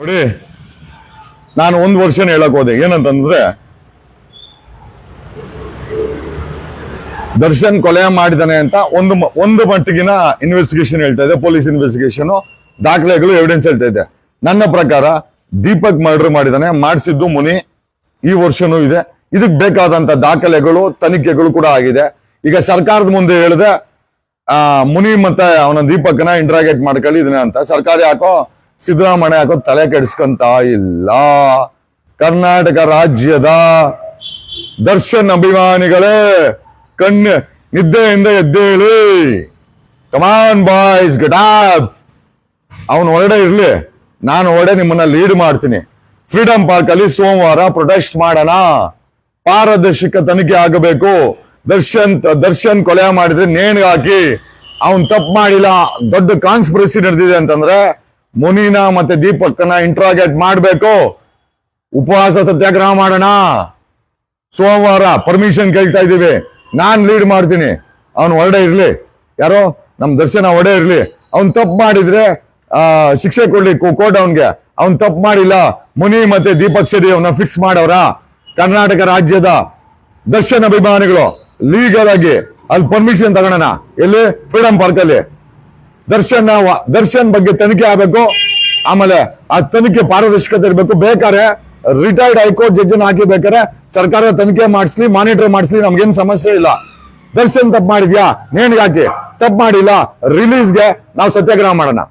ನೋಡಿ, ನಾನು ಒಂದು ವರ್ಷನ ಹೇಳಕ್ ಹೋದೆ. ಏನಂತಂದ್ರೆ, ದರ್ಶನ್ ಕೊಲೆ ಮಾಡಿದಾನೆ ಅಂತ ಒಂದು ಮಟ್ಟಿಗಿನ ಇನ್ವೆಸ್ಟಿಗೇಷನ್ ಹೇಳ್ತಾ ಇದೆ, ಪೊಲೀಸ್ ಇನ್ವೆಸ್ಟಿಗೇಷನ್, ದಾಖಲೆಗಳು, ಎವಿಡೆನ್ಸ್ ಹೇಳ್ತಾ ಇದೆ. ನನ್ನ ಪ್ರಕಾರ ದೀಪಕ್ ಮರ್ಡರ್ ಮಾಡಿದಾನೆ, ಮಾಡಿಸಿದ್ದು ಮುನಿ. ಈ ವರ್ಷನೂ ಇದೆ. ಇದಕ್ಕೆ ಬೇಕಾದಂತ ದಾಖಲೆಗಳು, ತನಿಖೆಗಳು ಕೂಡ ಆಗಿದೆ. ಈಗ ಸರ್ಕಾರದ ಮುಂದೆ ಹೇಳಿದೆ ಮುನಿ ಮತ್ತೆ ಅವನ ದೀಪಕ್ನ ಇಂಟ್ರಾಗೇಟ್ ಮಾಡ್ಕೊಳ್ಳಿ ಇದನ್ನ ಅಂತ. ಸರ್ಕಾರ ಯಾಕೋ ಸಿದ್ದರಾಮಯ್ಯ ಯಾಕೋ ತಲೆ ಕೆಡಿಸ್ಕೊಂತ ಇಲ್ಲ. ಕರ್ನಾಟಕ ರಾಜ್ಯದ ದರ್ಶನ್ ಅಭಿಮಾನಿಗಳೇ, ನಿದ್ದೆಯಿಂದ ಎದ್ದೇಳಿ. Come on boys, get up. ಅವನು ಹೊರಡೆ ಇರ್ಲಿ, ನಾನು ಹೊರಡೆ ನಿಮ್ಮನ್ನ ಲೀಡ್ ಮಾಡ್ತೀನಿ. ಫ್ರೀಡಂ ಪಾರ್ಕ್ ಅಲ್ಲಿ ಸೋಮವಾರ ಪ್ರೊಟೆಸ್ಟ್ ಮಾಡೋಣ. ಪಾರದರ್ಶಕ ತನಿಖೆ ಆಗಬೇಕು. ದರ್ಶನ್ ಕೊಲೆ ಮಾಡಿದ್ರೆ ನೇಣಿಗೆ ಹಾಕಿ. ಅವನ್ ತಪ್ಪು ಮಾಡಿಲ್ಲ, ದೊಡ್ಡ ಕಾನ್ಸ್ಪಿರಸಿ ನಡೆದಿದೆ ಅಂತಂದ್ರೆ ಮುನಿನ ಮತ್ತೆ ದೀಪಕ್ನ ಇಂಟ್ರಾಗೇಟ್ ಮಾಡ್ಬೇಕು. ಉಪವಾಸ ಸತ್ಯಾಗ್ರಹ ಮಾಡೋಣ. ಸೋಮವಾರ ಪರ್ಮಿಷನ್ ಕೇಳ್ತಾ ಇದೀವಿ. ನಾನ್ ಲೀಡ್ ಮಾಡ್ತೀನಿ. ಅವನು ಹೊರಡೆ ಇರ್ಲಿ, ಯಾರೋ ನಮ್ ದರ್ಶನ ಹೊರಡೆ ಇರ್ಲಿ. ಅವ್ನ್ ತಪ್ಪು ಮಾಡಿದ್ರೆ ಶಿಕ್ಷೆ ಕೊಡ್ಲಿ ಕೋರ್ಟ್ ಅವನ್ಗೆ. ಅವ್ನ್ ತಪ್ಪು ಮಾಡಿಲ್ಲ. ಮುನಿ ಮತ್ತೆ ದೀಪಕ್ ಸೇರಿ ಅವನ್ನ ಫಿಕ್ಸ್ ಮಾಡವ್ರ. ಕರ್ನಾಟಕ ರಾಜ್ಯದ ದರ್ಶನ್ ಅಭಿಮಾನಿಗಳು ಲೀಗಲ್ ಆಗಿ ಅಲ್ಲಿ ಪರ್ಮಿಷನ್ ತಗೋಣ. ಎಲ್ಲಿ? ಫ್ರೀಡಂ ಪಾರ್ಕ್ ಅಲ್ಲಿ. ದರ್ಶನ್ ಬಗ್ಗೆ ತನಿಖೆ ಆಗ್ಬೇಕು. ಆಮೇಲೆ ಆ ತನಿಖೆ ಪಾರದರ್ಶಕತೆ ಇರ್ಬೇಕು. ಬೇಕಾದ್ರೆ ರಿಟೈರ್ಡ್ ಹೈಕೋರ್ಟ್ ಜಡ್ಜ್ ಹಾಕಿ ಬೇಕಾದ್ರೆ ಸರ್ಕಾರ ತನಿಖೆ ಮಾಡಿಸ್ಲಿ, ಮಾನಿಟರ್ ಮಾಡಿಸ್ಲಿ, ನಮ್ಗೇನ್ ಸಮಸ್ಯೆ ಇಲ್ಲ. ದರ್ಶನ್ ತಪ್ಪು ಮಾಡಿದ್ಯಾ, ನೇಣಿಗೆ ಹಾಕಿ. ತಪ್ಪು ಮಾಡಿಲ್ಲ, ರಿಲೀಸ್ಗೆ ನಾವು ಸತ್ಯಾಗ್ರಹ ಮಾಡೋಣ.